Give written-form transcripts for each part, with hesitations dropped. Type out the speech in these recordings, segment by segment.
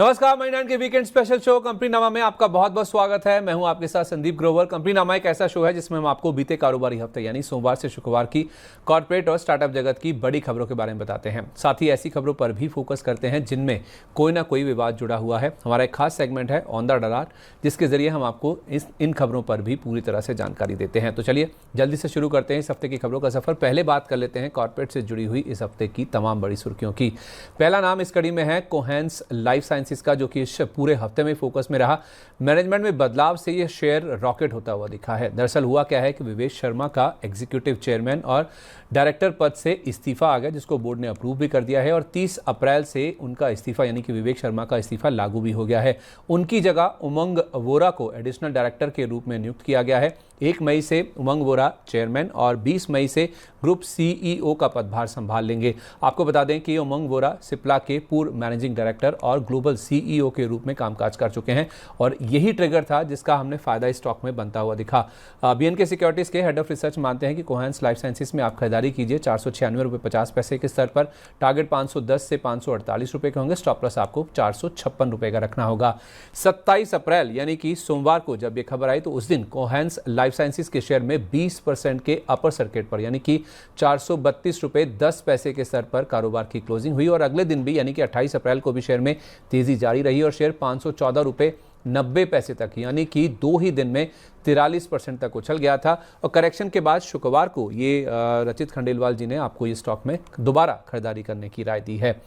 नमस्कार, मनी 9 के weekend special show company नामा में आपका बहुत बहुत स्वागत है। मैं हूं आपके साथ संदीप ग्रोवर। कंपनी नामा एक ऐसा शो है जिसमें हम आपको बीते कारोबारी हफ्ते यानी सोमवार से शुक्रवार की कॉर्पोरेट और स्टार्टअप जगत की बड़ी खबरों के बारे में बताते हैं। साथ ही ऐसी खबरों पर भी फोकस करते हैं जिनमें कोई ना कोई विवाद जुड़ा हुआ है। हमारा एक खास सेगमेंट है ऑन द डरार, जिसके जरिए हम आपको इन खबरों पर भी पूरी तरह से जानकारी देते हैं। तो चलिए जल्दी से शुरू करते हैं इस हफ्ते की खबरों का सफर। पहले बात कर लेते हैं कॉर्पोरेट से जुड़ी हुई इस हफ्ते की तमाम बड़ी सुर्खियों की। पहला नाम इस कड़ी में है कोहेंस लाइफ साइंसेज का, जो कि पूरे हफ्ते में फोकस में रहा। मैनेजमेंट में बदलाव से यह शेयर रॉकेट होता हुआ दिखा है। दरअसल हुआ क्या है कि विवेक शर्मा का एग्जीक्यूटिव चेयरमैन और डायरेक्टर पद से इस्तीफा आ गया, जिसको बोर्ड ने अप्रूव भी कर दिया है और 30 अप्रैल से उनका इस्तीफा यानी कि विवेक शर्मा का इस्तीफा लागू भी हो गया है। उनकी जगह उमंग वोरा को एडिशनल डायरेक्टर के रूप में नियुक्त किया गया है। 1 मई से उमंग वोरा चेयरमैन और 20 मई से ग्रुप सीईओ का पदभार संभाल लेंगे। आपको बता दें कि उमंग वोरा सिप्ला के पूर्व मैनेजिंग डायरेक्टर और ग्लोबल सीईओ के रूप में कामकाज कर चुके हैं और यही ट्रिगर था जिसका हमने फायदा स्टॉक में बनता हुआ दिखा। बीएनके सिक्योरिटीज के हेड ऑफ रिसर्च मानते हैं कि कोहेंस लाइफ साइंसेज में आप खरीदारी कीजिए 496.50 के स्तर पर। टारगेट 510 से 548 रुपए के होंगे। स्टॉप लॉस आपको 456 रुपए का रखना होगा। 27 अप्रैल यानी कि सोमवार को जब ये खबर आई तो उस दिन कोहेंस लाइफ साइंसेज के शेयर में 20% के अपर सर्किट पर यानी कि 432.10 के स्तर पर कारोबार की क्लोजिंग हुई और अगले दिन भी यानी कि 28 अप्रैल को भी शेयर में तेजी जारी रही और शेयर 514.90 तक यानी कि 2 ही दिन में 43% तक उछल गया था। और करेक्शन के बाद शुक्रवार को ये रचित खंडेलवाल जी ने आपको ये स्टॉक में दोबारा खरीदारी करने की राय दी है।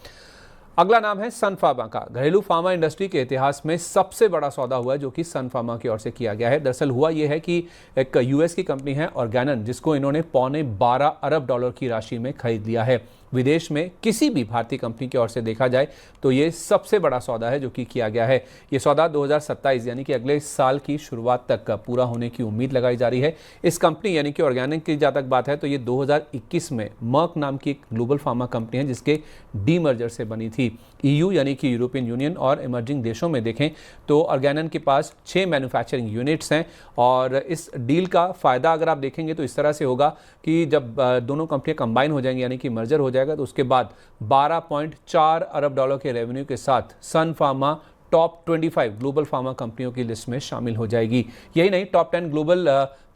अगला नाम है सन फार्मा का। घरेलू फार्मा इंडस्ट्री के इतिहास में सबसे बड़ा सौदा हुआ है जो कि सन फार्मा की ओर से किया गया है। दरअसल हुआ यह है कि एक यूएस की कंपनी है ऑर्गेनन, जिसको इन्होंने $12.25 अरब की राशि में खरीद लिया है। विदेश में किसी भी भारतीय कंपनी की ओर से देखा जाए तो ये सबसे बड़ा सौदा है जो कि किया गया है। ये सौदा 2027 यानी कि अगले साल की शुरुआत तक का पूरा होने की उम्मीद लगाई जा रही है। इस कंपनी यानी कि ऑर्गेनिक की जहाँ तक बात है तो ये 2021 में मर्क नाम की एक ग्लोबल फार्मा कंपनी है जिसके डीमर्जर से बनी थी। ईयू यानी कि यूरोपियन यूनियन और इमर्जिंग देशों में देखें तो ऑर्गेनन के पास 6 मैन्युफैक्चरिंग यूनिट्स हैं और इस डील का फायदा अगर आप देखेंगे तो इस तरह से होगा कि जब दोनों कंपनियां कंबाइन हो जाएंगी यानी कि मर्जर हो जाएगा तो उसके बाद $12.4 अरब के रेवेन्यू के साथ सन फार्मा टॉप 25 ग्लोबल फार्मा कंपनियों की लिस्ट में शामिल हो जाएगी। यही नहीं, टॉप 10 ग्लोबल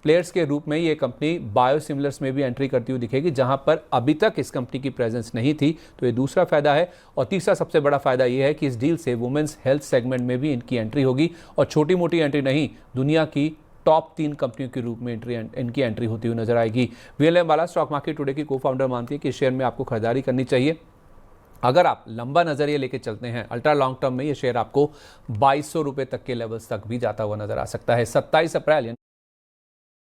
प्लेयर्स के रूप में ये कंपनी बायोसिमिलर्स में भी एंट्री करती हुई दिखेगी, जहां पर अभी तक इस कंपनी की प्रेजेंस नहीं थी। तो ये दूसरा फायदा है। और तीसरा सबसे बड़ा फायदा ये है कि इस डील से वुमेन्स हेल्थ सेगमेंट में भी इनकी एंट्री होगी और छोटी मोटी एंट्री नहीं, दुनिया की टॉप 3 कंपनियों के रूप में इनकी एंट्री होती हुई नजर आएगी। वीएलएम वाला स्टॉक मार्केट टुडे की को फाउंडर मानती है कि शेयर में आपको खरीदारी करनी चाहिए। अगर आप लंबा नजरिया लेके चलते हैं अल्ट्रा लॉन्ग टर्म में ये शेयर आपको 2200 रुपए तक के लेवल्स तक भी जाता हुआ नजर आ सकता है। 27 अप्रैल